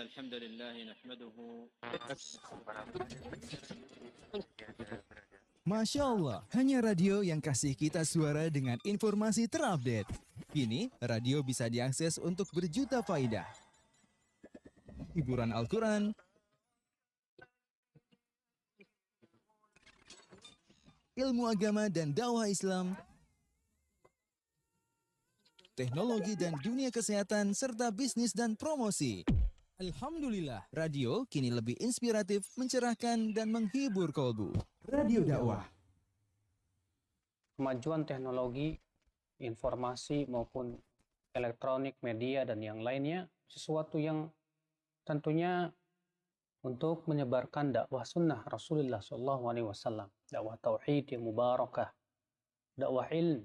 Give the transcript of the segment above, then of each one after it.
الحمد لله نحمده. Masya Allah, hanya radio yang kasih kita suara dengan informasi terupdate. Kini, radio bisa diakses untuk berjuta faedah. Hiburan Al-Quran, ilmu agama dan dakwah Islam, teknologi dan dunia kesehatan, serta bisnis dan promosi. Alhamdulillah, radio kini lebih inspiratif, mencerahkan, dan menghibur kolbu. Radio dakwah. Kemajuan teknologi, informasi maupun elektronik, media, dan yang lainnya, sesuatu yang tentunya untuk menyebarkan dakwah sunnah Rasulullah SAW, dakwah tauhid yang mubarakah, dakwah ilm,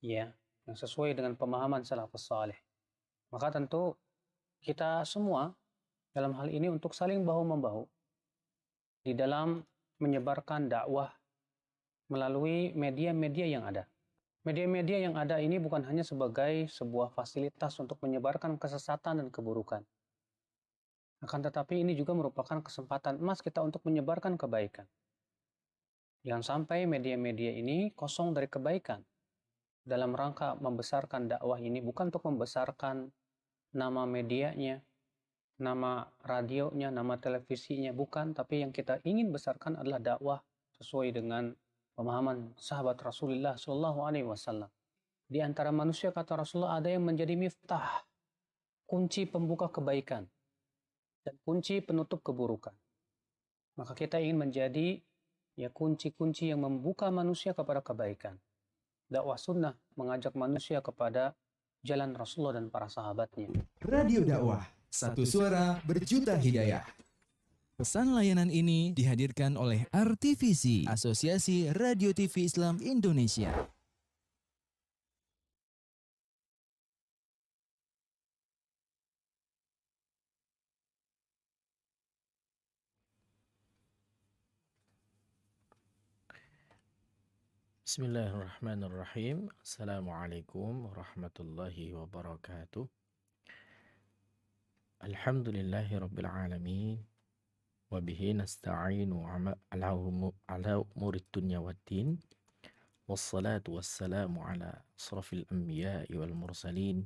ya, yang sesuai dengan pemahaman salafus saleh. Maka tentu kita semua dalam hal ini untuk saling bahu-membahu di dalam menyebarkan dakwah melalui media-media yang ada. Media-media yang ada ini bukan hanya sebagai sebuah fasilitas untuk menyebarkan kesesatan dan keburukan. Akan tetapi ini juga merupakan kesempatan emas kita untuk menyebarkan kebaikan. Jangan sampai media-media ini kosong dari kebaikan. Dalam rangka membesarkan dakwah ini bukan untuk membesarkan nama medianya, nama radionya, nama televisinya, bukan. Tapi yang kita ingin besarkan adalah dakwah sesuai dengan pemahaman sahabat Rasulullah SAW. Di antara manusia, kata Rasulullah, ada yang menjadi miftah, kunci pembuka kebaikan, dan kunci penutup keburukan. Maka kita ingin menjadi kunci-kunci yang membuka manusia kepada kebaikan. Dakwah sunnah mengajak manusia kepada jalan Rasulullah dan para sahabatnya. Radio dakwah, satu suara berjuta hidayah. Pesan layanan ini dihadirkan oleh RTVC, Asosiasi Radio TV Islam Indonesia. Bismillahirrahmanirrahim. Assalamualaikum warahmatullahi wabarakatuh. Alhamdulillahi rabbil alamin. Wabihi nasta'inu ala umurid dunya waddin. Wassalatu wassalamu ala asrafil anbiya'i wal mursalin.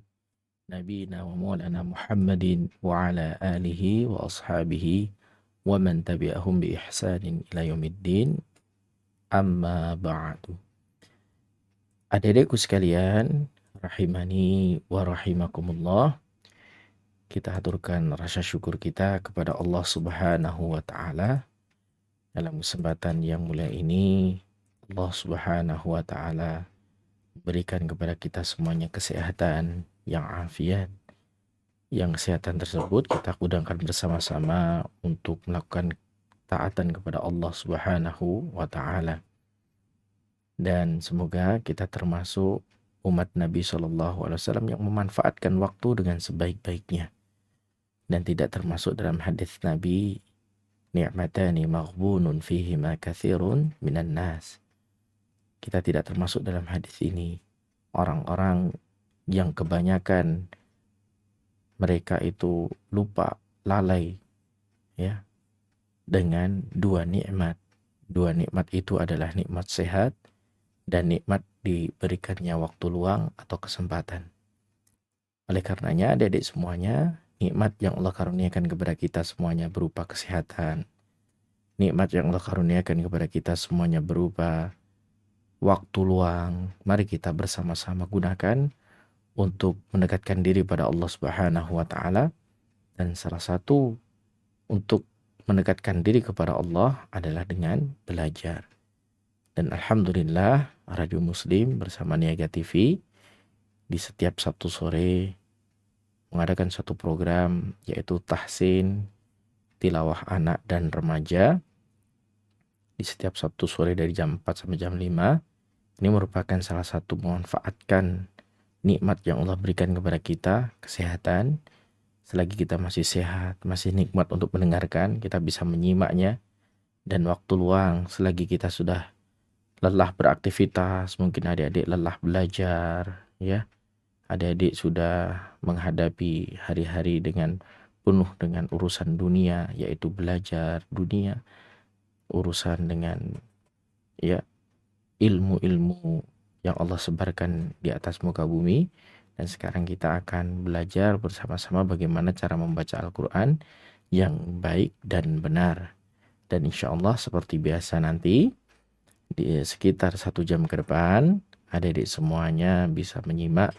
Nabina wa maulana Muhammadin wa ala alihi wa ashabihi wa man tabi'ahum bi ihsanin ila yaumiddin. Amma ba'du. Adik-adikku sekalian, rahimani wa rahimakumullah, kita haturkan rasa syukur kita kepada Allah Subhanahu wa Ta'ala. Dalam kesempatan yang mulia ini, Allah Subhanahu wa Ta'ala berikan kepada kita semuanya kesehatan yang afiat. Yang kesehatan tersebut kita gunakan bersama-sama untuk melakukan taatan kepada Allah Subhanahu wa Ta'ala. Dan semoga kita termasuk umat Nabi SAW yang memanfaatkan waktu dengan sebaik-baiknya. Dan tidak termasuk dalam hadis Nabi, ni'matani maghbunun fihima katsirun minan nas. Kita tidak termasuk dalam hadis ini orang-orang yang kebanyakan mereka itu lupa, lalai ya dengan dua nikmat. Dua nikmat itu adalah nikmat sehat dan nikmat diberikannya waktu luang atau kesempatan. Oleh karenanya, adik-adik semuanya, nikmat yang Allah karuniakan kepada kita semuanya berupa kesehatan. Nikmat yang Allah karuniakan kepada kita semuanya berupa waktu luang. Mari kita bersama-sama gunakan untuk mendekatkan diri pada Allah Subhanahu wa Ta'ala. Dan salah satu untuk mendekatkan diri kepada Allah adalah dengan belajar. Dan alhamdulillah, Radio Muslim bersama Niaga TV di setiap Sabtu sore mengadakan satu program yaitu tahsin tilawah anak dan remaja di setiap Sabtu sore dari jam 4 sampai jam 5. Ini merupakan salah satu memanfaatkan nikmat yang Allah berikan kepada kita, kesehatan. Selagi kita masih sehat, masih nikmat untuk mendengarkan, kita bisa menyimaknya. Dan waktu luang, selagi kita sudah lelah beraktivitas, mungkin adik-adik lelah belajar, ya. Adik-adik sudah menghadapi hari-hari dengan penuh dengan urusan dunia, yaitu belajar dunia, urusan dengan ya ilmu-ilmu yang Allah sebarkan di atas muka bumi. Dan sekarang kita akan belajar bersama-sama bagaimana cara membaca Al-Quran yang baik dan benar. Dan insya Allah seperti biasa nanti di sekitar 1 jam ke depan, adik-adik semuanya bisa menyimak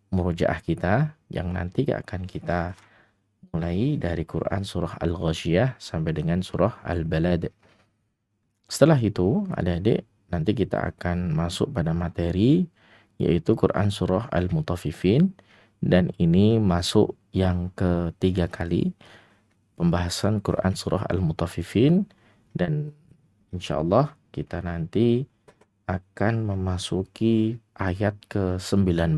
murojaah kita yang nanti akan kita mulai dari Quran surah Al-Ghasyiyah sampai dengan surah Al-Balad. Setelah itu, adik-adik, nanti kita akan masuk pada materi yaitu Quran surah Al-Mutaffifin, dan ini masuk yang ketiga kali pembahasan Quran surah Al-Mutaffifin, dan insya Allah kita nanti akan memasuki ayat ke-19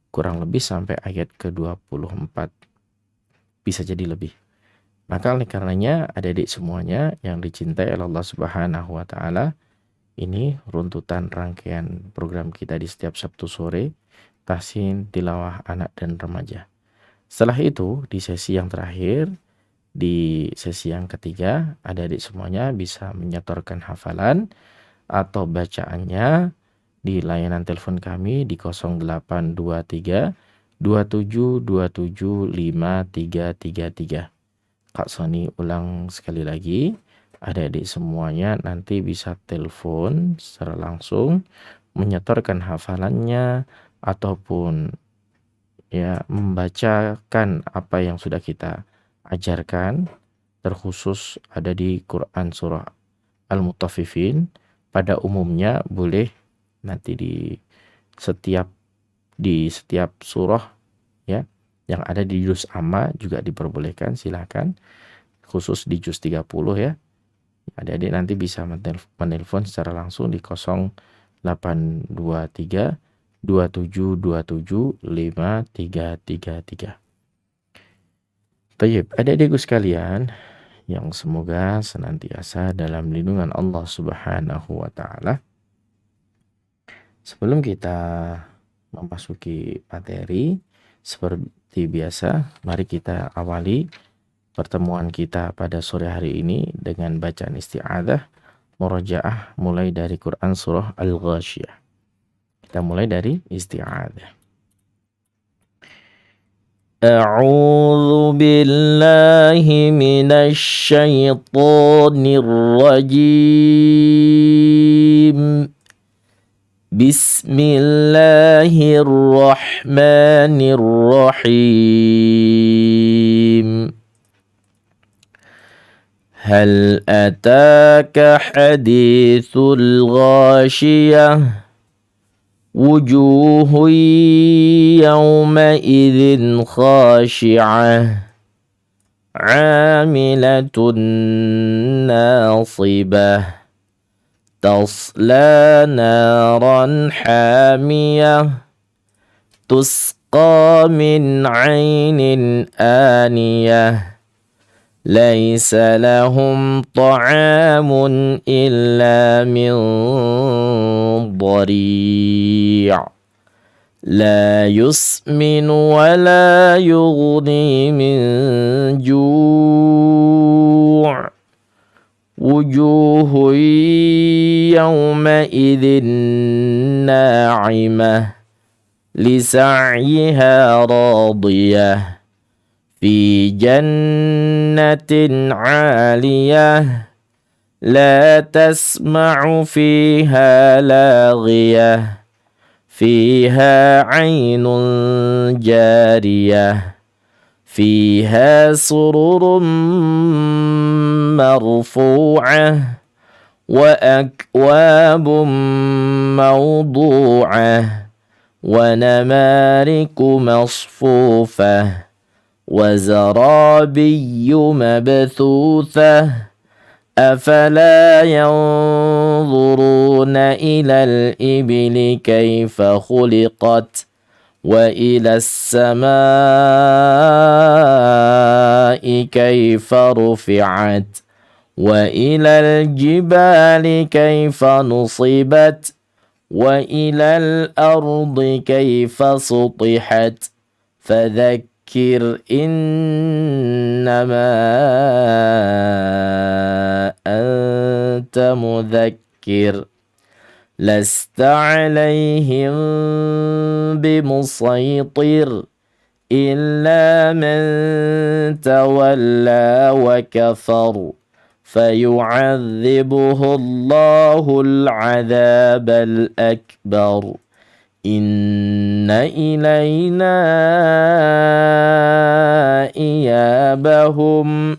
kurang lebih sampai ayat ke-24, bisa jadi lebih. Maka oleh karenanya adik-adik semuanya yang dicintai oleh Allah Subhanahu wa taala, ini runtutan rangkaian program kita di setiap Sabtu sore, Tahsin Tilawah Anak dan Remaja. Setelah itu, di sesi yang terakhir, di sesi yang ketiga, adik-adik semuanya bisa menyetorkan hafalan atau bacaannya di layanan telepon kami di 0823 2727 5333. Kak Soni ulang sekali lagi, adik-adik semuanya nanti bisa telepon secara langsung, menyetorkan hafalannya ataupun ya membacakan apa yang sudah kita ajarkan, terkhusus ada di Quran surah Al-Mutaffifin. Pada umumnya boleh nanti di setiap surah ya yang ada di juz amma juga diperbolehkan, silakan. Khusus di juz 30 ya. Adik-adik nanti bisa menelpon secara langsung di 0823 2727 5333. Baik, adik-adikku sekalian yang semoga senantiasa dalam lindungan Allah Subhanahu wa taala. Sebelum kita memasuki materi, seperti biasa, mari kita awali pertemuan kita pada sore hari ini dengan bacaan isti'adzah, murojaah mulai dari Quran surah Al-Ghasyiyah. Kita mulai dari isti'adzah. A'udzu billahi minasy syaithanir rajim. Bismillahirrahmanirrahim. Hal ataka hadithul ghashiyah. Wujuhun yawmaidhin khashi'ah. Amilatun nasibah. تصلى نارا حامية تسقى من عين آنية ليس لهم طعام إلا من ضريع لا يسمن ولا يغني من جوع وجوه يومئذ ناعمة لسعيها راضية في جنة عالية لا تسمع فيها لاغية فيها عين جارية فيها سرر مرفوعة وأكواب موضوعة ونمارق مصفوفة وزرابي مبثوثة أفلا ينظرون إلى الإبل كيف خلقت وإلى السماء كيف رفعت وإلى الجبال كيف نصبت وإلى الأرض كيف سطحت فذكر فذكر إنما أنت مذكر لست عليهم بمسيطر إلا من تولى وكفر فيعذبه الله العذاب الأكبر إن إلينا إيابهم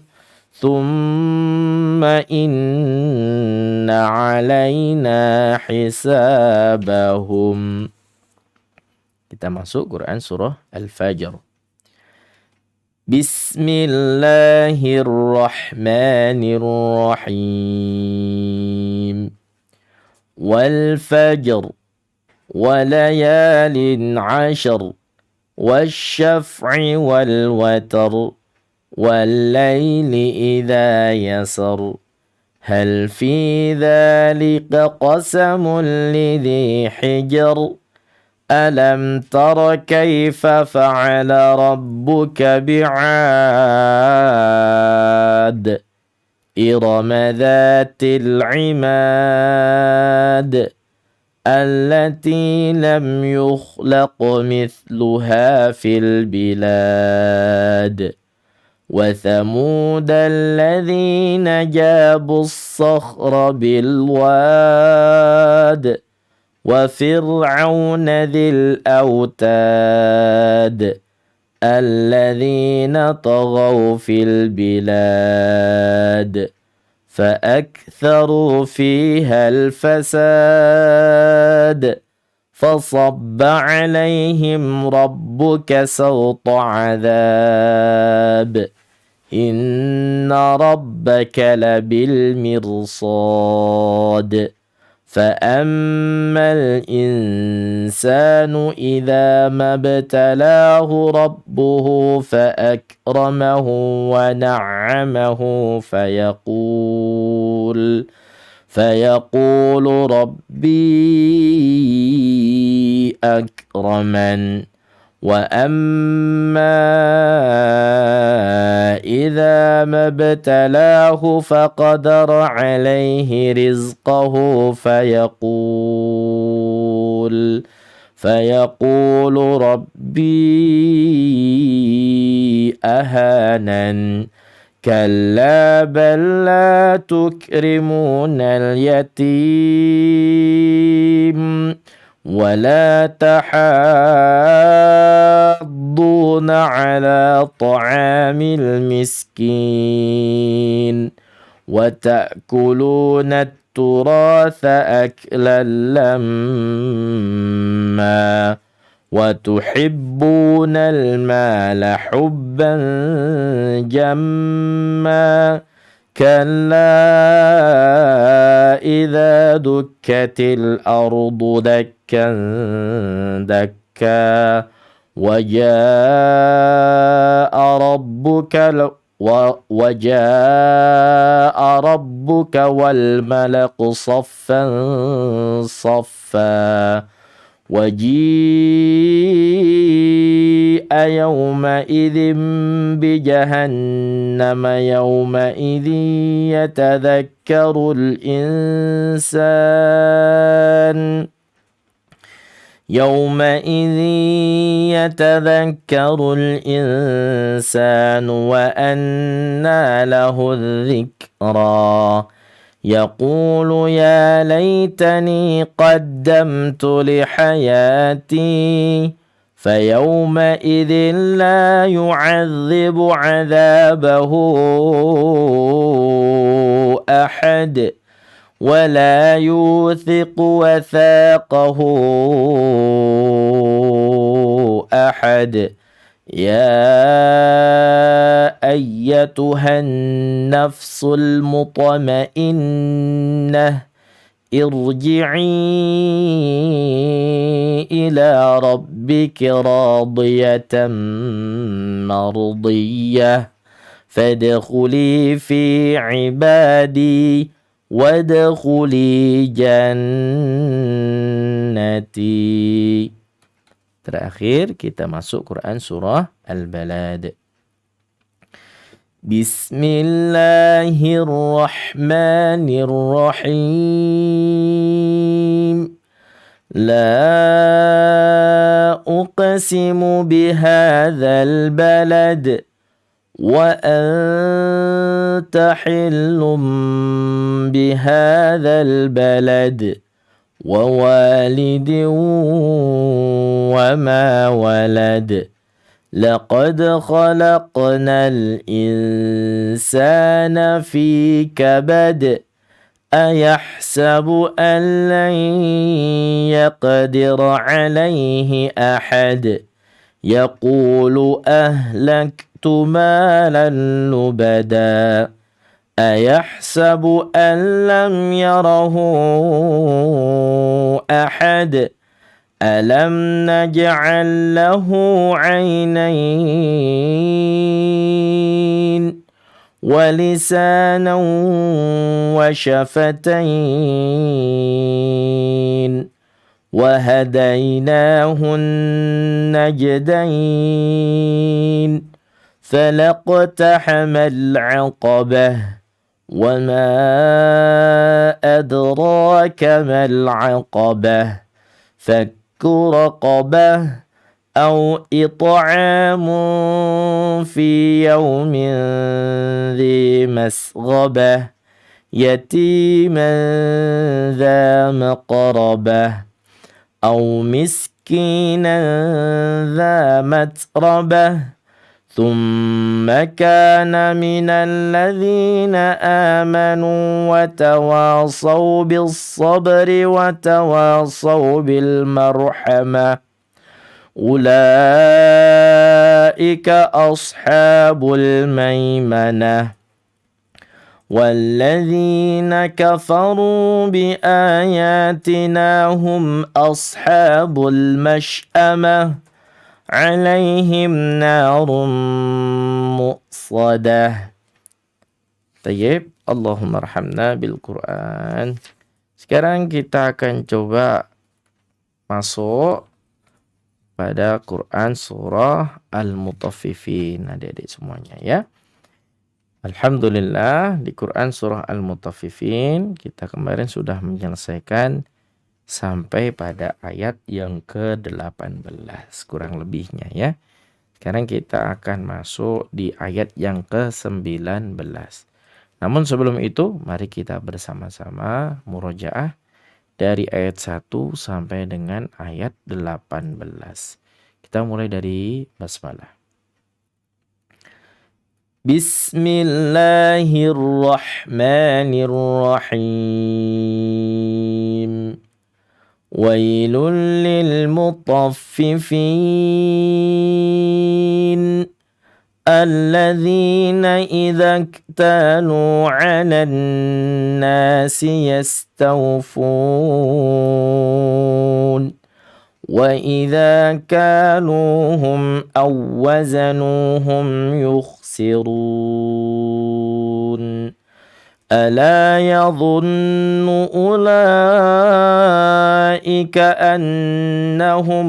ثم إن علينا حسابهم. Kita masuk Quran surah Al-Fajr. Bismillahirrahmanirrahim. Wal fajr وليال عشر والشفع والوتر والليل إذا يسر هل في ذلك قسم لذي حجر ألم تر كيف فعل ربك بعاد إرم ذات العماد التي لم يخلق مثلها في البلاد وثمود الذين جابوا الصخر بالواد وفرعون ذي الأوتاد الذين طغوا في البلاد فأكثروا فيها الفساد فصب عليهم ربك سوط عذاب إن ربك لبالمرصاد فأما الإنسان إذا ما ابتلاه ربه فأكرمه ونعمه فيقول ربي أكرمن وأما إذا ما ابتلاه فقدر عليه رزقه فيقول ربي أهانن كلا بل لا تكرمون اليتيم ولا تحاضون على طعام المسكين وتأكلون التراث أكلا لما وتحبون المال حبا جما كلا إذا دكت الأرض دكا دكا وجاء ربك والملك صفا صفا وجيء يومئذ بجهنم يومئذ يتذكر الإنسان وأنى له الذكرى يقول يا ليتني قدمت لحياتي فيومئذ لا يعذب عذابه أحد ولا يوثق وثاقه أحد يا أيتها النفس المطمئنة ارجعي إلى ربك راضية مرضية فادخلي في عبادي وادخلي جنتي. Terakhir kita masuk Quran surah Al-Balad. Bismillahirrahmanirrahim. La uqsimu bihadzal balad wa anta hillum bihadzal balad wa walidin wa ma walad. لقد خلقنا الإنسان في كبد أيحسب أن لن يقدر عليه أحد يقول أهلكت مالا لبدا أيحسب أن لم يره أحد ألم نجعل له عينين ولسانا وشفتين وهديناه النجدين فلاقتحم العقبة وما أدراك ما العقبة فك رقبة أو إطعام في يوم ذي مسغبة يتيما ذا مقربة أو مسكينا ذا متربة ثم كان من الذين آمنوا وتواصوا بالصبر وتواصوا بالمرحمة أولئك أصحاب الميمنة والذين كفروا بآياتنا هم أصحاب المشأمة عليهم نار مؤصدة. Tayyib, Allahumma arhamna bil Quran. Sekarang kita akan coba masuk pada Quran surah Al-Mutaffifin, adik-adik semuanya ya. Alhamdulillah, di Quran surah Al-Mutaffifin kita kemarin sudah menyelesaikan sampai pada ayat yang ke-18 kurang lebihnya ya. Sekarang kita akan masuk di ayat yang ke-19. Namun sebelum itu mari kita bersama-sama murojaah dari ayat 1 sampai dengan ayat 18. Kita mulai dari basmalah. Bismillahirrahmanirrahim. ويل للمطففين الذين إذا اكتالوا على الناس يستوفون وإذا كالوهم أو وزنوهم يخسرون ألا يظن أولئك أنهم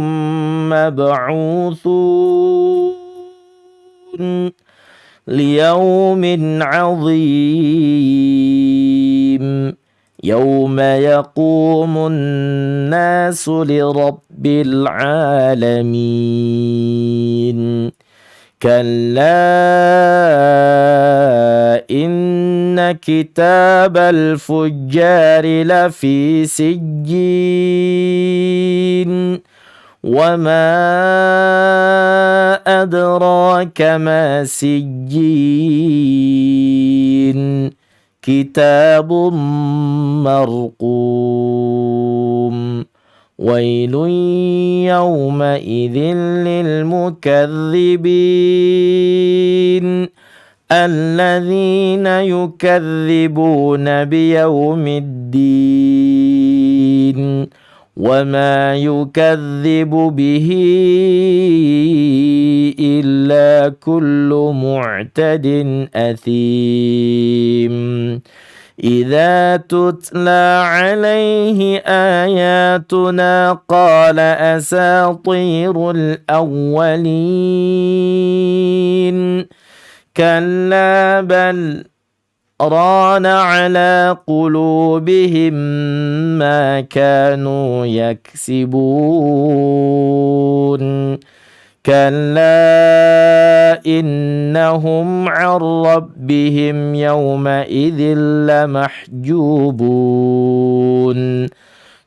مبعوثون ليوم عظيم يوم يقوم الناس لرب العالمين كلا إن كتاب الفجار لفي سجين وما أدراك ما سجين كتاب مرقوم ويل يومئذ للمكذبين الذين يكذبون بيوم الدين وما يكذب به إلا كل معتد أثيم إذا تتلى عليه آياتنا قال أساطير الأولين كلا بل ران على قلوبهم ما كانوا يكسبون كلا إنهم عن ربهم يومئذ لمحجوبون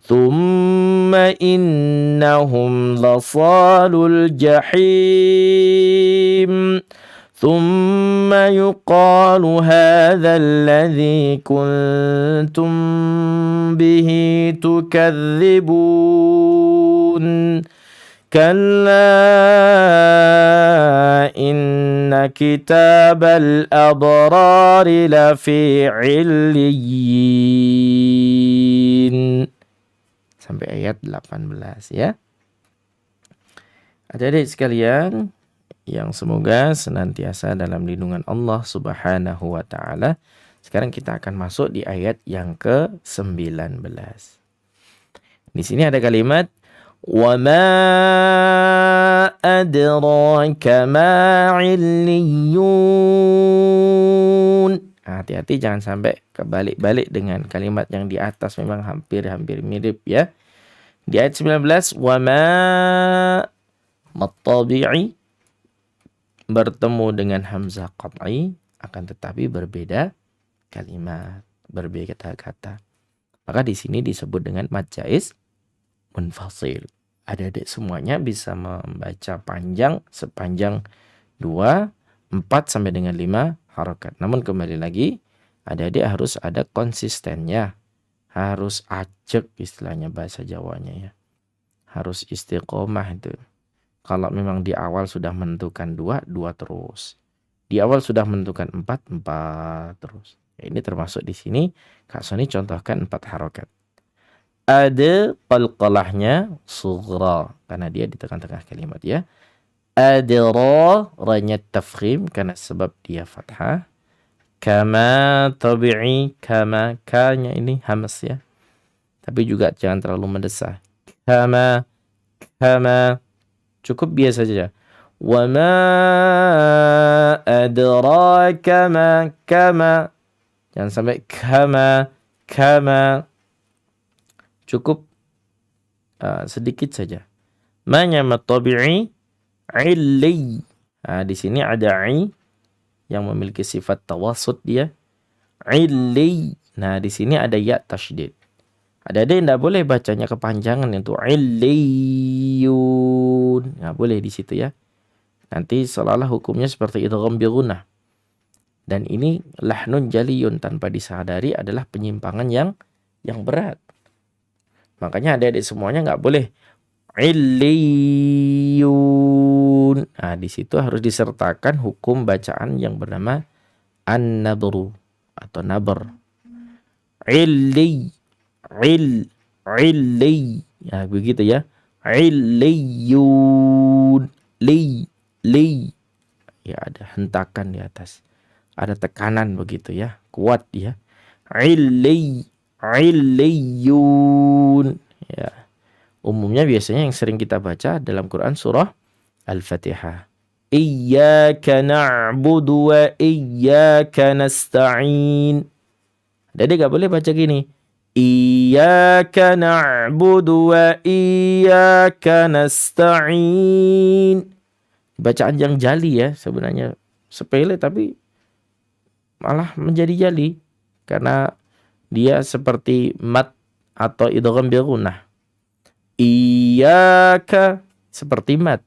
ثم إنهم لصال الجحيم ثم يقال هذا الذي كنتم به تكذبون كلا إن كتاب الأبرار لفي عليين sampai ayat 18 ya. Adik-adik sekalian yang semoga senantiasa dalam lindungan Allah Subhanahu wa taala. Sekarang kita akan masuk di ayat yang ke-19. Di sini ada kalimat wa ma adraka ma illiyun. Hati-hati jangan sampai kebalik-balik dengan kalimat yang di atas, memang hampir-hampir mirip ya. Di ayat 19 wa ma matabi'i bertemu dengan hamzah qat'i, akan tetapi berbeda kalimat, berbeda kata. Maka di sini disebut dengan mad jaiz munfasil. Adik-adik semuanya bisa membaca panjang sepanjang 2, 4 sampai dengan 5 harokat. Namun kembali lagi, adik-adik harus ada konsistennya. Harus ajak istilahnya bahasa Jawanya ya. Harus istiqomah itu. Kalau memang di awal sudah menentukan 2, 2 terus. Di awal sudah menentukan 4, 4 terus. Ya, ini termasuk di sini Kak Soni contohkan 4 harokat. Ada qalqalahnya sughra karena dia di tengah-tengah kalimat ya. Adra ranya tafkhim karena sebab dia fathah. Kama tabi'i, kama ka-nya ini hamas ya. Tapi juga jangan terlalu mendesak. Kama cukup biasa saja. Wa ma adraka ma kama. Jangan sampai kama. Cukup sedikit saja. Ma-nya matabi'i illi. Di sini ada i yang memiliki sifat tawasud dia. Illi. Nah, di sini ada ya tasydid. Ada yang tidak boleh bacanya kepanjangan itu illiyun. Nggak boleh di situ ya. Nanti seolah-olah hukumnya seperti idgham bi gunnah. Dan ini lahnun jaliyun, tanpa disadari adalah penyimpangan yang berat. Makanya adik-adik semuanya nggak boleh illiyun. Nah, di situ harus disertakan hukum bacaan yang bernama an-nabru atau nabar. Illi. Ya, begitu ya. Illiyun. Li. Ya, ada hentakan di atas. Ada tekanan begitu ya. Kuat ya. Illiyun. Ya. Umumnya biasanya yang sering kita baca dalam Quran surah Al-Fatihah. Iyyaka na'budu wa iyyaka nasta'in. Jadi gak boleh baca gini. Iyyaka na'budu wa iyyaka nasta'in. Bacaan yang jali ya, sebenarnya sepele tapi malah menjadi jali karena dia seperti mat atau idgham bi gunnah. Iyyaka seperti mat.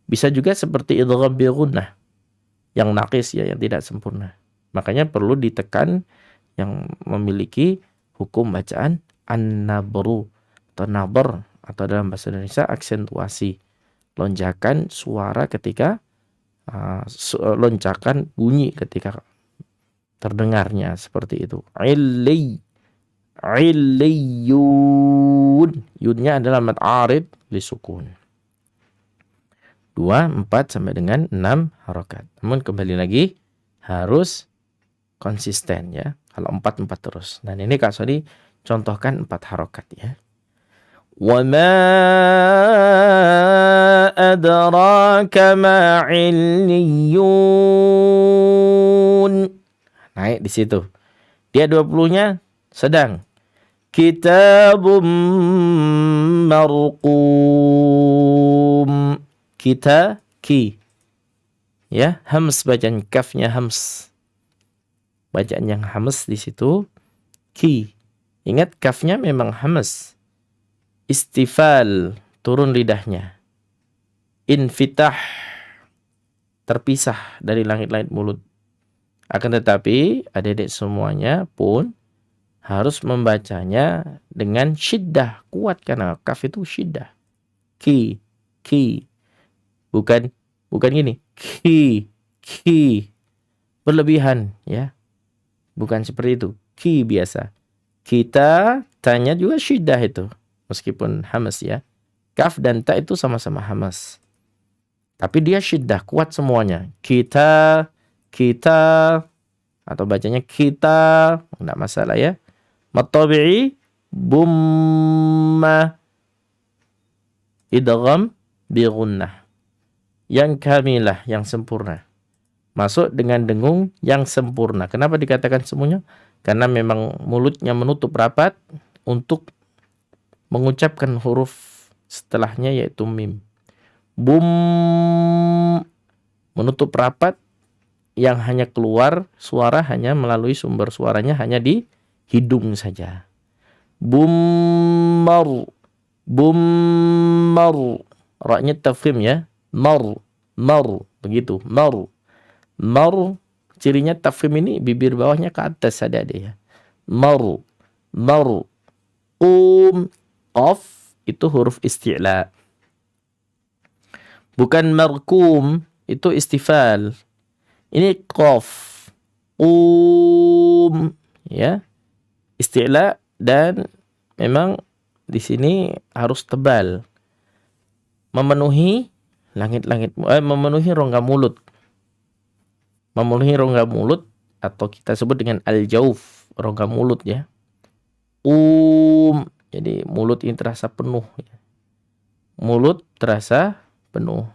Bisa juga seperti idgham bi gunnah yang naqis ya, yang tidak sempurna. Makanya perlu ditekan yang memiliki hukum bacaan an-nabru atau nabar, atau dalam bahasa Indonesia aksentuasi, lonjakan suara ketika lonjakan bunyi ketika terdengarnya seperti itu. Illiyun. Yunnya adalah mad arid li sukun. 2, 4 sampai dengan 6 harokat. Namun kembali lagi harus konsisten ya. Kalau 4 terus. Dan ini Kak Sodi contohkan 4 harokat ya. Wa ma adraka ma illiyun. Naik di situ. Dia 20-nya sedang. Kitabum marqum. Kita ki. Ya, hams bacaan kafnya hams. Bacaan yang hams di situ ki. Ingat kafnya memang hams. Istifal, turun lidahnya. Infitah, terpisah dari langit-langit mulut. Akan tetapi adik-adik semuanya pun harus membacanya dengan syiddah, kuat karena kaf itu syiddah. Ki, bukan gini. Ki, berlebihan ya. Bukan seperti itu. Ki biasa. Kita tanya juga syiddah itu. Meskipun hamas ya. Kaf dan ta itu sama-sama hamas. Tapi dia syiddah, kuat semuanya. Kita. Atau bacanya kita. Enggak masalah ya. Matabi'i. Bumma. Idgham bi gunnah. Yang kamilah, yang sempurna. Masuk dengan dengung yang sempurna. Kenapa dikatakan semuanya? Karena memang mulutnya menutup rapat untuk mengucapkan huruf setelahnya yaitu mim. Bum, menutup rapat yang hanya keluar suara hanya melalui sumber suaranya hanya di hidung saja. Bum maru. Ra-nya tafkhim ya. Mar, begitu. Mar, cirinya tafkhim ini bibir bawahnya ke atas ada dia. Mar. Qaf itu huruf isti'la. Bukan markum, itu istifal. Ini qaf. Ya. Isti'la dan memang di sini harus tebal. Memenuhi memenuhi rongga mulut. Memenuhi rongga mulut atau kita sebut dengan al-jauf, rongga mulut ya. Jadi mulut ini terasa penuh ya. Mulut terasa penuh.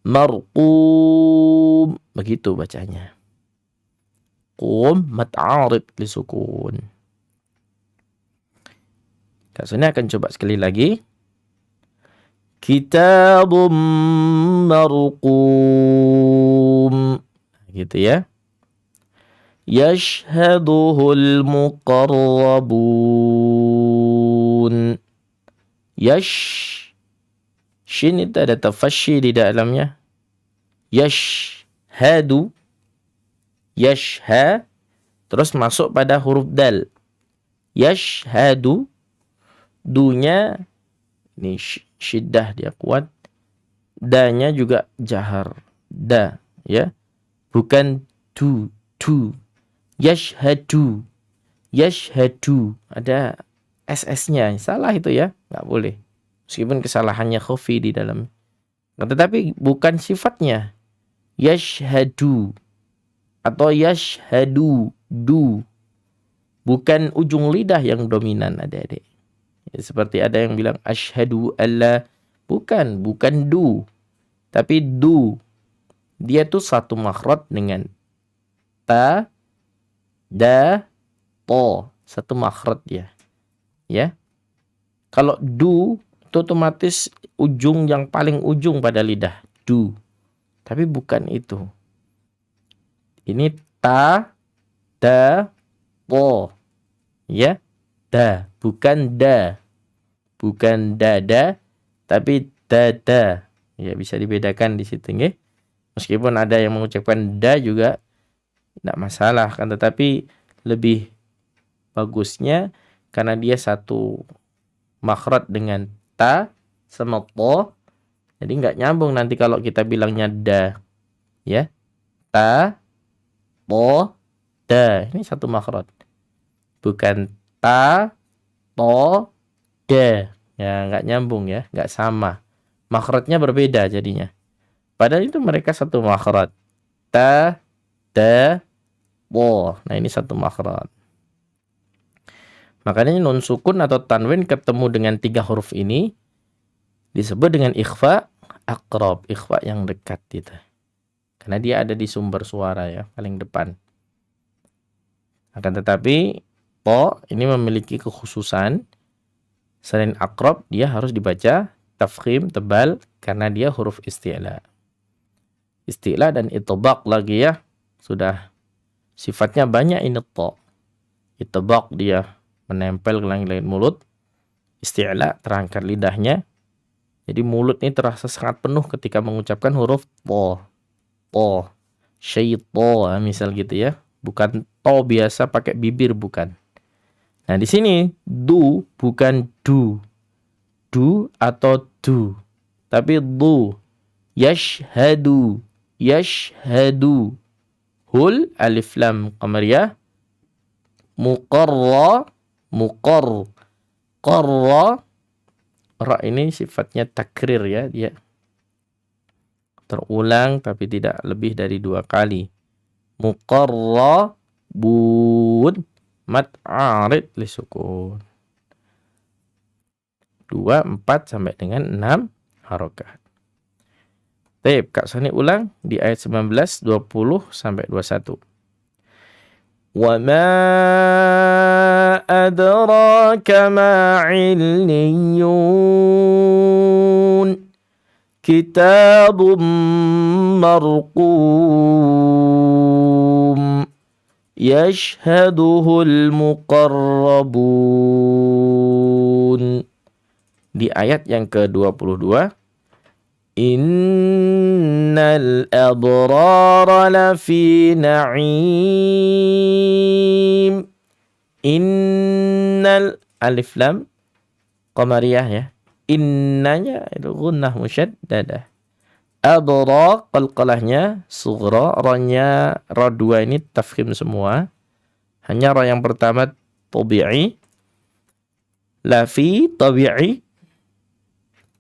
Marqum, begitu bacanya. Qum mat'arid li sukun. Kasusnya akan coba sekali lagi. Kitabum marqum. Gitu ya. Yashhaduhul muqarrabun. Shin itu ada tafashi di dalamnya. Yashhadu. Yashha. Terus masuk pada huruf dal. Yashhadu. Dunya ini syiddah dia kuat. Danya juga jahar. Da ya. Bukan tu. Yashhadu. Ada SS-nya. Salah itu ya. Nggak boleh. Meskipun kesalahannya khafi di dalam. Tetapi bukan sifatnya. Yashhadu. Atau yashhadu. Du. Bukan ujung lidah yang dominan adik-adik. Seperti ada yang bilang asyhadu alla. Bukan du. Tapi du. Dia tuh satu makhraj dengan ta, da, to. Satu makhraj dia. Ya. Kalau du itu otomatis ujung yang paling ujung pada lidah. Du. Tapi bukan itu. Ini ta, da, to. Ya. Da, bukan da. Bukan dada, tapi dada. Ya, bisa dibedakan di situ, nggih. Meskipun ada yang mengucapkan da juga tidak masalah, kan, tetapi lebih bagusnya karena dia satu makhraj dengan ta sama to. Jadi nggak nyambung nanti kalau kita bilangnya da. Ya. Ta, to, da. Ini satu makhraj. Bukan ta, to, da. Ya, nggak nyambung ya, nggak sama. Makhrajnya berbeda jadinya. Padahal itu mereka satu makhraj. Ta, da, po. Nah, ini satu makhraj. Makanya nun sukun atau tanwin ketemu dengan 3 huruf ini disebut dengan ikhfa aqrab, ikhfa yang dekat gitu. Karena dia ada di sumber suara ya, paling depan. Akan tetapi po ini memiliki kekhususan. Selain aqrab, dia harus dibaca tafkhim tebal karena dia huruf isti'la. Isti'la dan itbaq lagi ya. Sudah sifatnya banyak ini po. Itbaq dia menempel ke langit-langit mulut. Isti'la terangkat lidahnya. Jadi mulut ini terasa sangat penuh ketika mengucapkan huruf po. Po. Syaito misal gitu ya. Bukan to biasa pakai bibir, bukan. Nah, di sini du bukan du. Du atau du. Tapi du. Yashhadu. Yashhadu. Hul alif lam qamariyah. Muqarra. Qarra. Ra ini sifatnya takrir ya, dia terulang tapi tidak lebih dari 2 kali. Muqarrabun mad arid li sukun. 2, 4 sampai dengan 6 harokat. Baik, Kak Sani ulang di ayat 19, 20 sampai 21. وَمَا أَدْرَاكَ مَا عِلِّيُّونَ كِتَابٌ مَّرْقُومٌ يَشْهَدُهُ الْمُقَرَّبُونَ. Di ayat yang ke-22, Innal abrara lafi na'im. Innal alif lam qamariyah ya. Innanya itu gunnah musyaddadah. Abra qalqalahnya sughra, ra-nya ra 2 ini tafkhim semua. Hanya ra yang pertama tabi'i. Lafi tabi'i.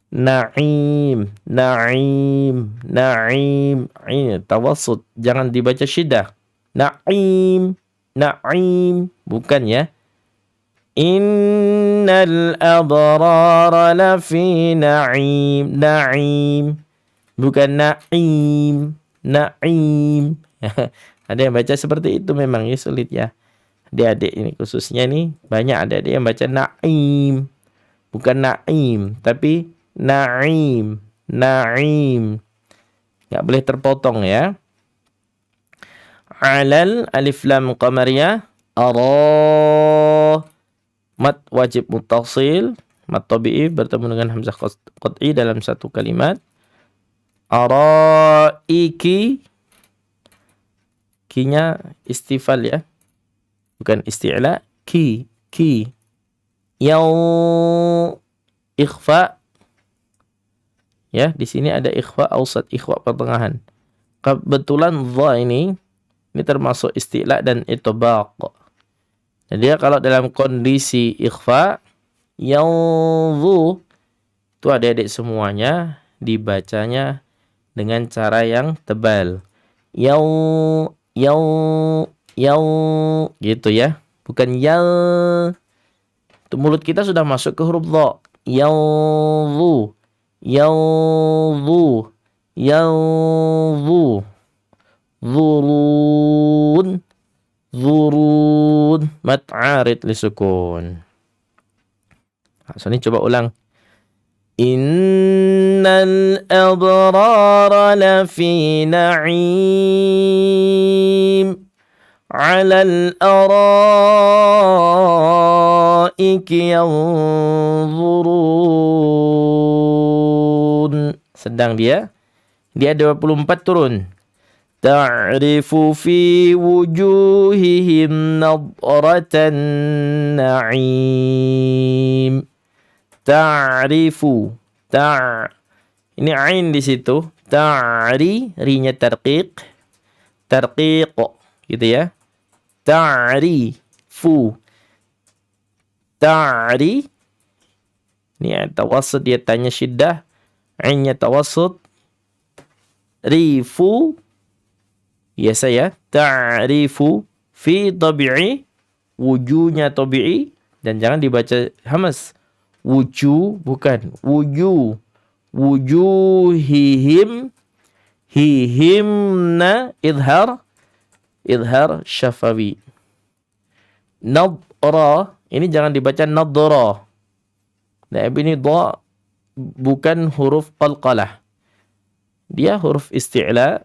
Na'im. Ini tawassut, jangan dibaca syiddah. Na'im. Bukan ya. Innal abrara lafi na'im. Bukan na'im. Ada yang baca seperti itu, memang ya sulit ya. Adik-adik ini khususnya nih, banyak adik-adik yang baca na'im. Bukan na'im, tapi Na'im. Nggak boleh terpotong ya. Alal alif lam qamariyah. Ara. Mat wajib muttasil. Mat tabi'i bertemu dengan hamzah qat'i dalam satu kalimat. Araiki. Kinya istifal ya. Bukan isti'la. Ki. Yaw. Ikhfa. Ya, di sini ada ikhfa awsat, ikhfa pertengahan. Kebetulan dha ini termasuk isti'la dan itbaq. Jadi kalau dalam kondisi ikhfa, yadhu itu adik-adik semuanya dibacanya dengan cara yang tebal. Yaw gitu ya. Bukan yaw. Mulut kita sudah masuk ke huruf dha. Yadhu. Zurun mat arid li sukun. Sini coba ulang. Innal abrara lafi na'im 'alal araiki yanzurun. Sedang dia 24 turun. Ta'rifu fi wujuhihim nadratan na'im. Ta'rifu. Ini ain di situ. Rinya tarqiq. Gitu ya. Ta'rifu. Ini tawassut, dia tanya syiddah. Ainnya tawassut. Rifu. Biasa ya. Ta'rifu. Fi tabi'i, wujuhnya tabi'i, dan jangan dibaca hamas. Wujuh, bukan. Wujuhihim, hihimna, idhar syafawi. Nadra, ini jangan dibaca nadra. Nah, ini dha bukan huruf qalqalah. Dia huruf isti'la,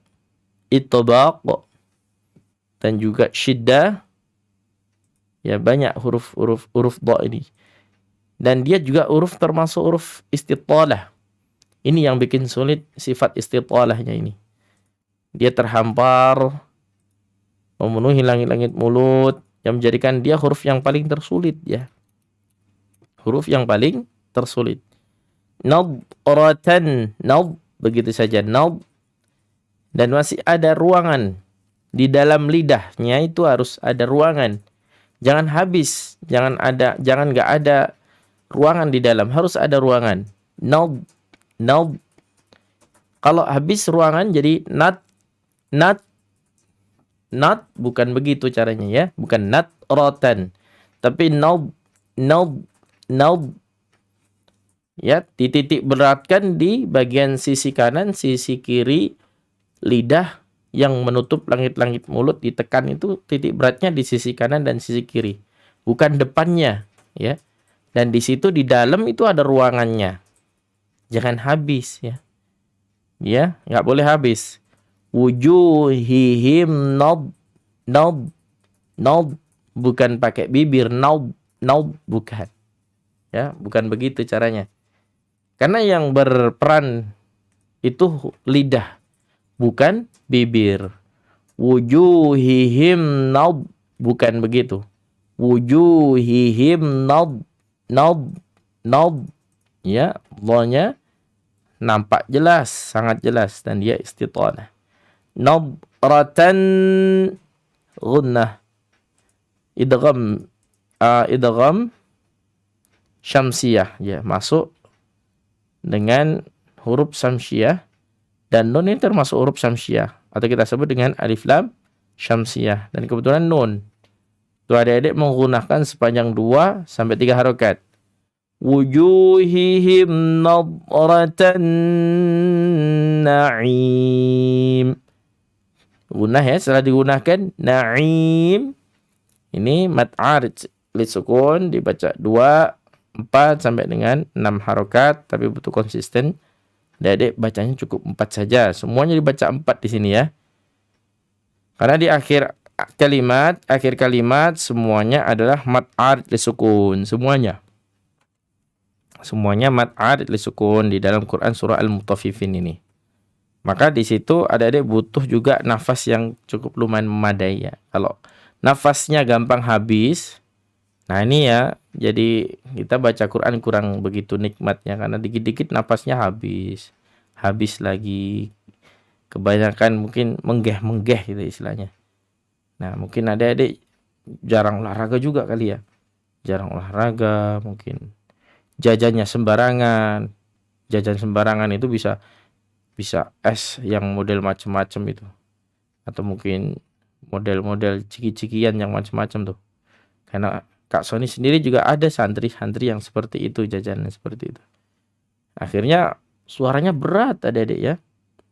ittibaq, dan juga syiddah. Ya, banyak huruf dha ini. Dan dia juga huruf termasuk huruf istitalah. Ini yang bikin sulit sifat istitalahnya ini. Dia terhampar, memenuhi langit-langit mulut, yang menjadikan dia huruf yang paling tersulit ya. Huruf yang paling tersulit. Nadratan, begitu saja, dan masih ada ruangan di dalam lidahnya, itu harus ada ruangan. Jangan habis, jangan nggak ada ruangan di dalam, harus ada ruangan. Kalau habis ruangan jadi not, bukan begitu caranya ya, bukan nadratan, tapi ya, titik beratkan di bagian sisi kanan, sisi kiri lidah yang menutup langit-langit mulut, ditekan itu titik beratnya di sisi kanan dan sisi kiri, bukan depannya ya. Dan di situ di dalam itu ada ruangannya. Jangan habis ya. Ya, nggak boleh habis. Wujuhihim bukan pakai bibir, bukan. Ya, bukan begitu caranya. Karena yang berperan itu lidah, bukan bibir. Wujuhihim bukan begitu. Wujuhihim ya, dha-nya nampak jelas, sangat jelas, dan dia istitalah. Nadratan, gunnah, idgham syamsiyah ya, masuk dengan huruf syamsiyah, dan nun ini termasuk huruf syamsiyah atau kita sebut dengan alif lam syamsiyah, dan kebetulan nun itu adik-adik menggunakan sepanjang 2 sampai 3 harokat. Wujuhihim nadratan na'im. Gunah ya, setelah digunakan na'im. Ini mad arid li sukun, dibaca 2, 4 sampai dengan 6 harokat, tapi butuh konsisten. Adik bacanya cukup 4 saja. Semuanya dibaca 4 di sini ya. Karena di akhir kalimat semuanya adalah mad arid li sukun, semuanya mad arid li sukun di dalam Quran surah Al-Mutaffifin ini. Maka di situ adik-adik butuh juga nafas yang cukup lumayan memadai ya. Kalau nafasnya gampang habis, nah ini ya, jadi kita baca Quran kurang begitu nikmatnya, karena dikit-dikit nafasnya habis lagi. Kebanyakan mungkin menggeh gitu istilahnya. Nah, mungkin adik-adik jarang olahraga juga kali ya. Jarang olahraga, mungkin jajannya sembarangan. Jajan sembarangan itu bisa es yang model macam-macam itu. Atau mungkin model-model ciki-cikian yang macam-macam tuh. Karena Kak Sony sendiri juga ada santri-santri yang seperti itu, jajanan seperti itu. Akhirnya suaranya berat adik-adik ya.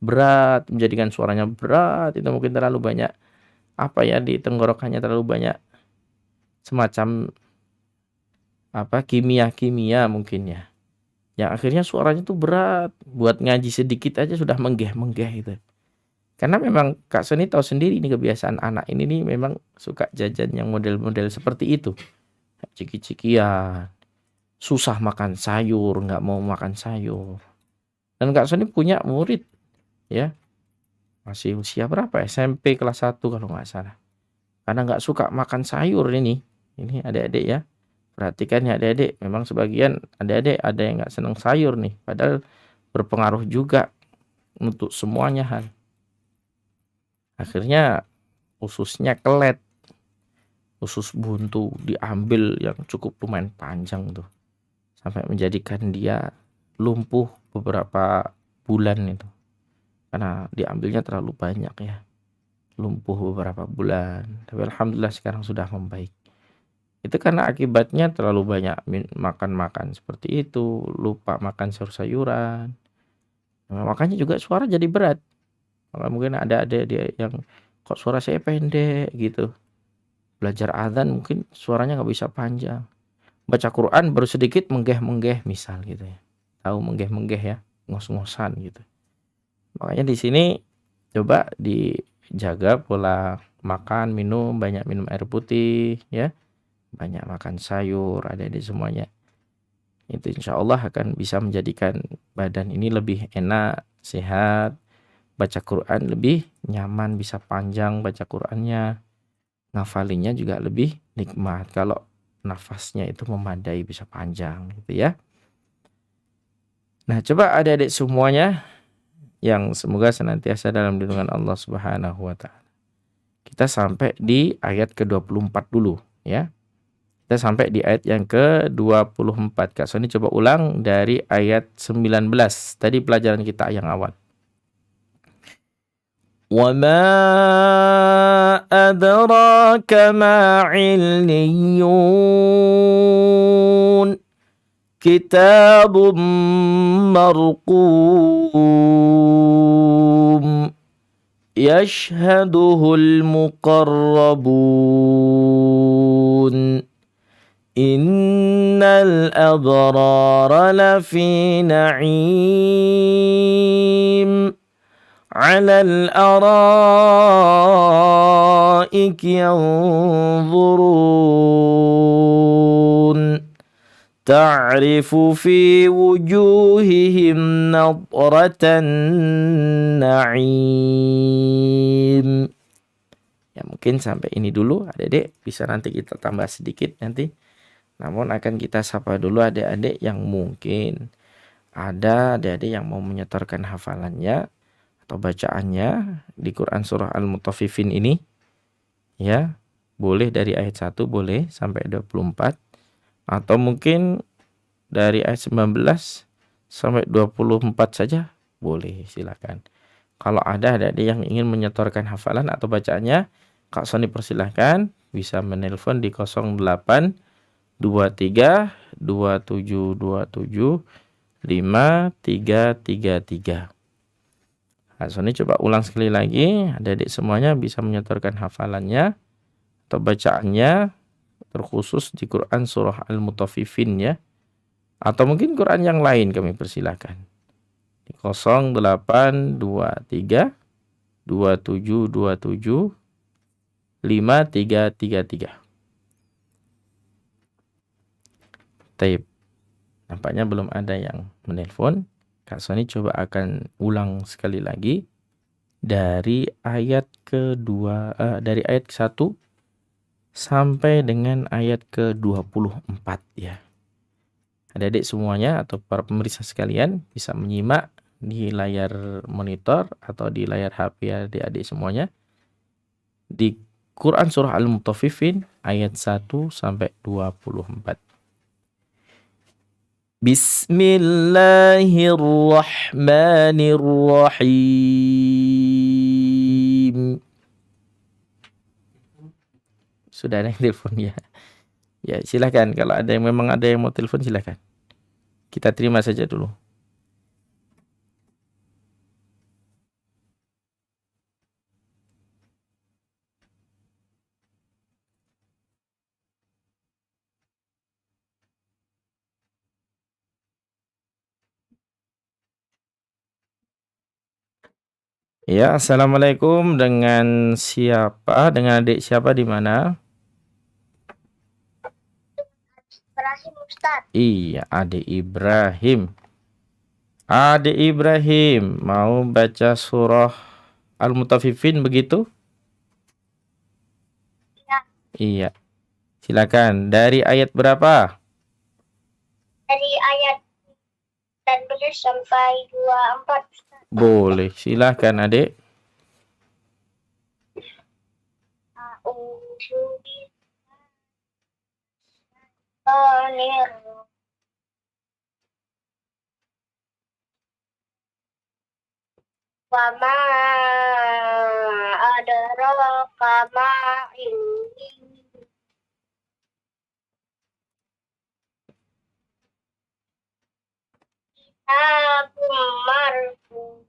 Berat, menjadikan suaranya berat, itu mungkin terlalu banyak di tenggorokannya, terlalu banyak semacam kimia mungkin ya. Yang akhirnya suaranya tuh berat, buat ngaji sedikit aja sudah menggeh gitu. Karena memang Kak Sony tahu sendiri ini kebiasaan anak ini nih, memang suka jajan yang model-model seperti itu. Ciki-cikian, susah makan sayur, nggak mau makan sayur. Dan Kak Sony punya murid ya, masih usia berapa? SMP kelas 1 kalau nggak salah. Karena nggak suka makan sayur ini adik-adik ya. Perhatikan ya adik-adik, memang sebagian adik-adik ada yang nggak senang sayur nih, padahal berpengaruh juga untuk semuanya hal. Akhirnya ususnya kelet, usus buntu diambil yang cukup lumayan panjang tuh, sampai menjadikan dia lumpuh beberapa bulan itu. Karena diambilnya terlalu banyak ya. lumpuh beberapa bulan. Tapi alhamdulillah sekarang sudah membaik. Itu karena akibatnya terlalu banyak makan-makan seperti itu, lupa makan sayur-sayuran. Nah, makanya juga suara jadi berat. Maka mungkin ada dia yang kok suara saya pendek gitu. Belajar adzan mungkin suaranya nggak bisa panjang. Baca Quran baru sedikit menggeh-menggeh misal gitu ya. Tahu menggeh-menggeh ya, ngos-ngosan gitu. Makanya di sini coba dijaga pola makan, minum, banyak minum air putih ya. Banyak makan sayur, adik-adik semuanya. Itu insya Allah akan bisa menjadikan badan ini lebih enak, sehat. Baca Quran lebih nyaman, bisa panjang baca Qurannya. Ngafalinnya juga lebih nikmat kalau nafasnya itu memadai, bisa panjang gitu ya. Nah, coba adik-adik semuanya yang semoga senantiasa dalam lindungan Allah Subhanahu wa taala. Kita sampai di ayat ke-24 dulu ya. Kita sampai di ayat yang ke-24. Kak Sony coba ulang dari ayat 19. Tadi pelajaran kita yang awal. وَمَا أَدْرَاكَ مَا عِلِّيُّونَ كِتَابٌ مَّرْقُومٌ يَشْهَدُهُ الْمُقَرَّبُونَ إِنَّ الْأَبْرَارَ لَفِي نَعِيمٍ على الأرائك ينظرون تعرف في وجوههم نضرة النعيم. Ya mungkin sampai ini dulu adik-adik, bisa nanti kita tambah sedikit nanti. Namun akan kita sapa dulu adik-adik yang mungkin ada adik-adik yang mau menyetorkan hafalannya atau bacaannya di Quran surah Al-Mutaffifin ini ya, boleh dari ayat 1 boleh sampai 24 atau mungkin dari ayat 19 sampai 24 saja boleh, silakan. Kalau ada yang ingin menyetorkan hafalan atau bacaannya, Kak Sony persilahkan bisa menelpon di 08 23 2727 5333. Kak Sony coba ulang sekali lagi, adik-adik semuanya bisa menyetorkan hafalannya atau bacaannya terkhusus di Quran surah Al-Mutaffifin ya. Atau mungkin Quran yang lain kami persilahkan. Di 0823 2727 5333. Taib. Nampaknya belum ada yang menelpon. Kak Sony coba akan ulang sekali lagi dari ayat dari ayat 1 sampai dengan ayat ke-24 ya. Adik-adik semuanya atau para pemirsa sekalian bisa menyimak di layar monitor atau di layar HP adik-adik semuanya di Quran surah Al-Mutaffifin ayat 1 sampai 24. Bismillahirrahmanirrahim. Sudah ada yang telepon ya? Ya silakan, kalau ada yang memang ada yang mau telepon silakan. Kita terima saja dulu. Ya, assalamualaikum, dengan siapa? Dengan adik siapa di mana? Ibrahim Ustaz. Iya, adik Ibrahim. Adik Ibrahim mau baca surah Al-Mutaffifin begitu? Ya. Iya. Silakan. Dari ayat berapa? Dari ayat 19 sampai 24 Ustaz. Boleh, silakan adik. Wa ma adraka kama'in kitabum marfu'un.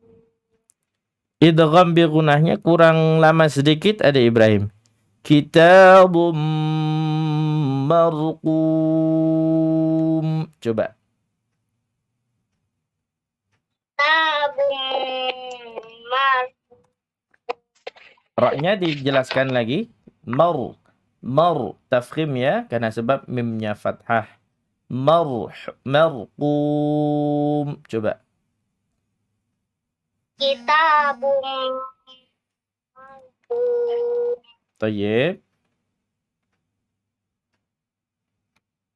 Idgham bi gunahnya kurang lama sedikit ada Ibrahim. Kitabum marqum. Coba. Kitabum marfu'un. Ra-nya dijelaskan lagi. Mar. Tafkhim ya. Karena sebab mimnya fathah. Marqum. Coba. Kitabum marfu'un. Tayyib.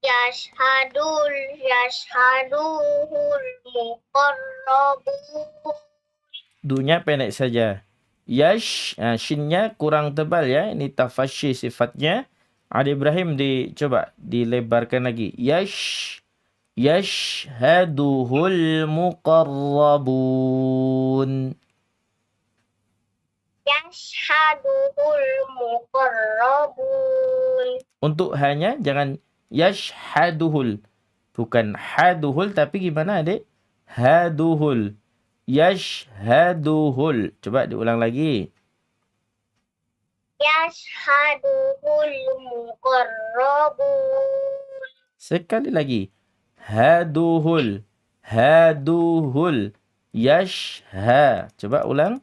Yashhaduhul muqarrabun. Dunya pendek saja. Yash, shinnya kurang tebal ya. Ini tafasyi sifatnya. Ada Ibrahim coba dilebarkan lagi. Yashhaduhul muqarrabun. Yashhaduhul muqarrabun. Untuk hanya jangan yashhaduhul. Bukan haduhul tapi gimana adik? Haduhul. Yashhaduhul. Coba diulang lagi. Yashhaduhul muqarrabun. Sekali lagi. Haduhul. Yashha. Coba ulang.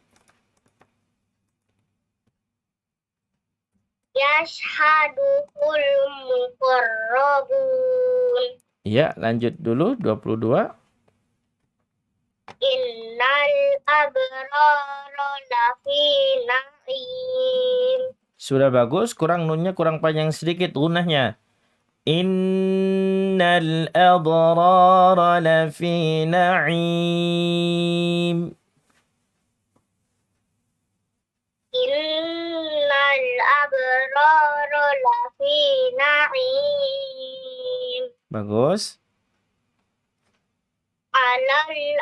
Yashhaduhul muqarrabun. Ya, lanjut dulu 22. Innal abrara lafi na'im. Sudah bagus, nunnya kurang panjang sedikit gunahnya. Innal abrara lafi na'im. Innal abrara lafi na'im. Bagus. Alal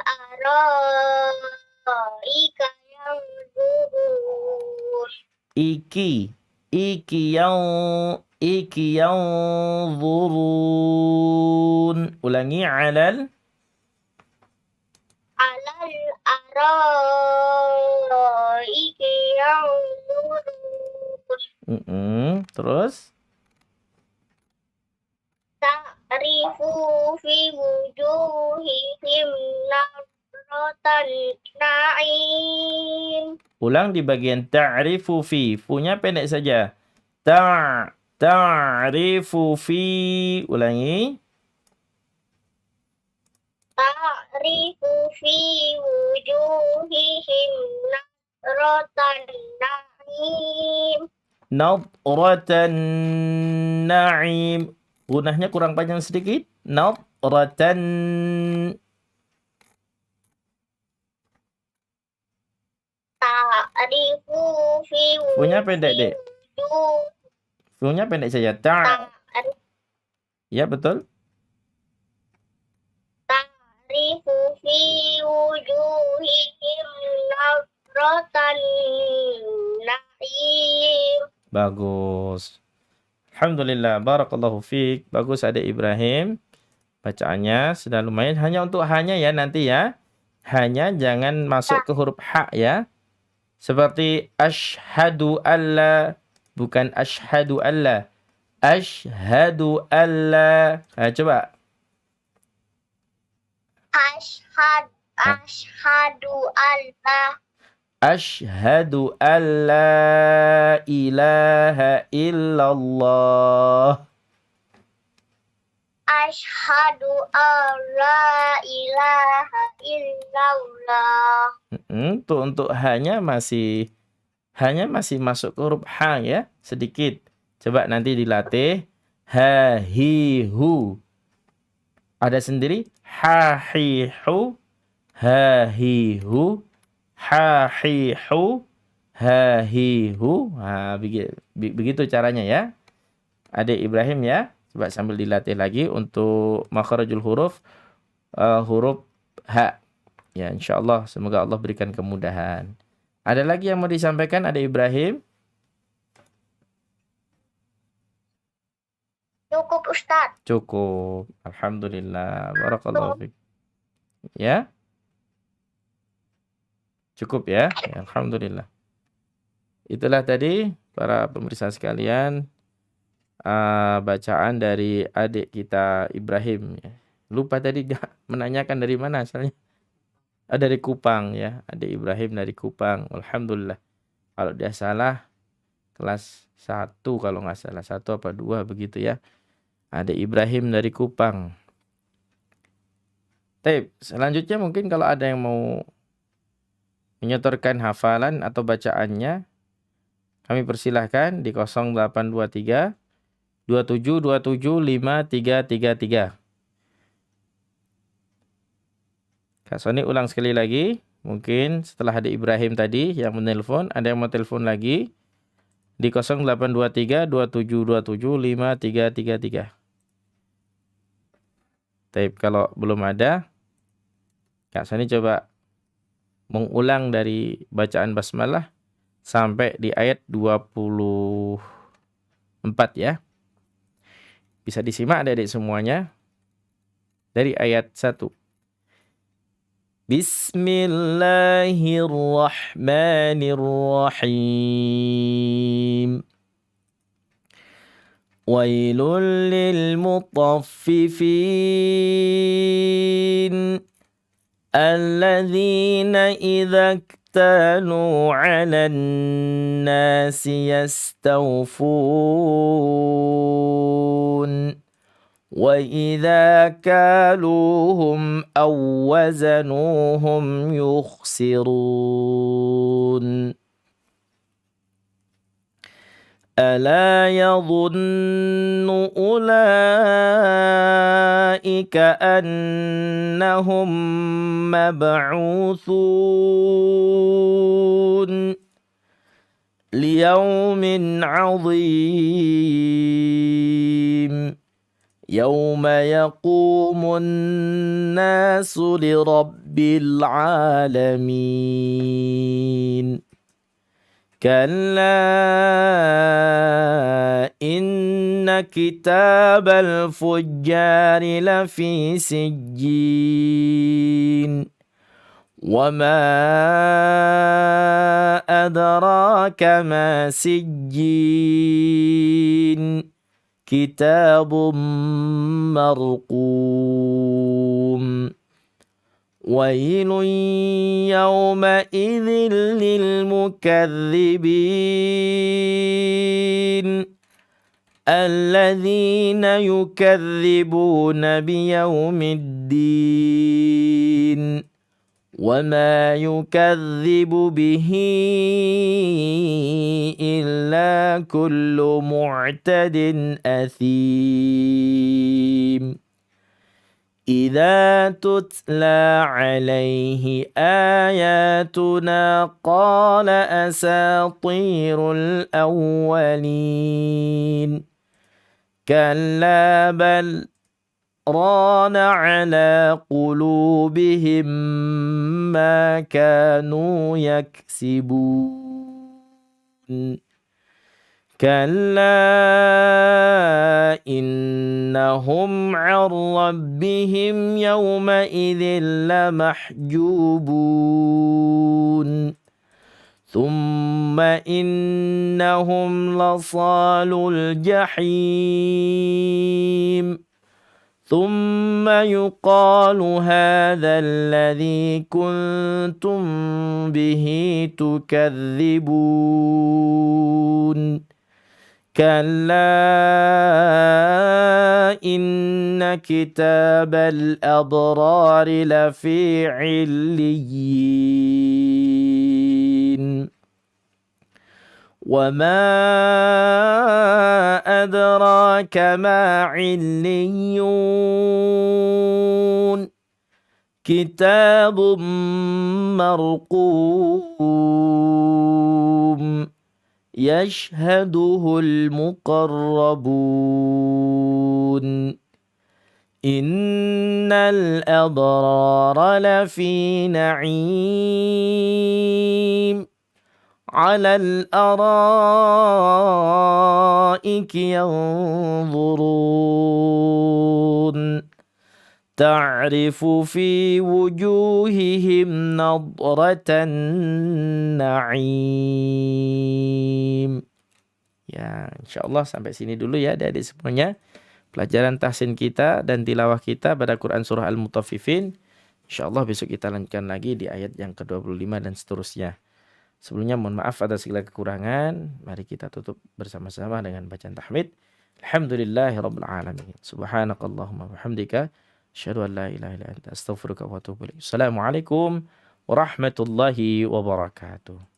araika yanzurun. Iki yanzurun. Ulangi alal Araika yanzurun. Terus Ta'rifu fi wujuhihim nadratan na'im. ulang di bagian ta'rifu fi. Fu-nya pendek saja. Ta'rifu fi. Ulangi. Ta'rifu fi wujuhihim nadratan na'im. Nadratan na'im. Gunahnya kurang panjang sedikit. Nadratan. Ta'rifu fi Fu-nya pendek, Dek. wujuhihim. Fu-nya pendek saja. Ya, betul. Ta'rifu fi wujuhihim nadratan na'im. Bagus. Alhamdulillah. Barakallahu fiik. Bagus adik Ibrahim. Bacaannya sudah lumayan. Hanya untuk hanya ya nanti ya. Hanya jangan masuk ke huruf ha ya. Seperti asyhadu alla. Bukan asyhadu alla. Asyhadu alla. Coba. Ashhadu alla. Asyhadu an la ilaha illallah. Ashhadu an la ilaha illallah. Untuk hanya masih masuk ke huruf ha ya, sedikit. Coba nanti dilatih. Ha hi hu. Ada sendiri ha hi hu. Ha hi hu. Ha hi hu. Ha hi hu. Begitu caranya ya. Adik Ibrahim ya. Coba sambil dilatih lagi untuk makharajul huruf huruf ha. Ya, insyaallah semoga Allah berikan kemudahan. Ada lagi yang mau disampaikan Adik Ibrahim? Cukup Ustadz. Cukup. Alhamdulillah. Barakallahu fiik. Ya? Cukup ya? Ya, alhamdulillah. Itulah tadi para pemirsa sekalian bacaan dari adik kita Ibrahim. Lupa tadi menanyakan dari mana asalnya. Dari Kupang ya. Adik Ibrahim dari Kupang. Alhamdulillah. Kalau dia salah kelas 1 kalau nggak salah. 1 apa 2 begitu ya. Adik Ibrahim dari Kupang. Selanjutnya mungkin kalau ada yang mau menyetorkan hafalan atau bacaannya, kami persilahkan di 0823 2727 5333. Kak Sony ulang sekali lagi. Mungkin setelah adik Ibrahim tadi yang menelpon, ada yang mau telepon lagi di 0823 2727 5333. Kalau belum ada, Kak Sony coba mengulang dari bacaan basmalah sampai di ayat 24 ya. Bisa disimak adik-adik semuanya dari ayat 1. Bismillahirrahmanirrahim. Wailul lil mutaffifin alladzina idza iktalu 'alan nasi yastawfun wa idza kaluhum aw wazanuhum yukhsirun. ألا يظن أولئك أنهم مبعوثون ليوم عظيم يوم يقوم الناس لرب العالمين كلا إن كتاب الفجار لفي سجين وما أدراك ما سجين كتاب مرقوم ويل يومئذ للمكذبين الذين يكذبون بيوم الدين وما يكذب به إلا كل معتد أثيم إذا تتلى عليه آياتنا قال أساطير الأولين كلا بل ران على قلوبهم ما كانوا يكسبون كلا إنهم عن ربهم يومئذ لمحجوبون ثم إنهم لصالو الجحيم ثم يقال هذا الذي كنتم به تكذبون كلا إن كتاب الأبرار لفي عليين وما أدراك ما عليون كتاب مرقوم يشهده المقربون إن الأبرار لفي نعيم على الأرائك الأرائك ينظرون تعرف في وجوههم نضرة النعيم. Ya, insyaallah sampai sini dulu ya adik-adik semuanya. Pelajaran tahsin kita dan tilawah kita pada Quran Surah Al-Mutaffifin. Insyaallah besok kita lanjutkan lagi di ayat yang ke-25 dan seterusnya. Sebelumnya mohon maaf atas segala kekurangan. Mari kita tutup bersama-sama dengan bacaan tahmid. Alhamdulillahirabbil alamin. Subhanakallahumma wa bihamdika asyhadu an la ilaha illa anta astaghfiruka wa atubu ilaik. Assalamualaikum warahmatullahi wabarakatuh.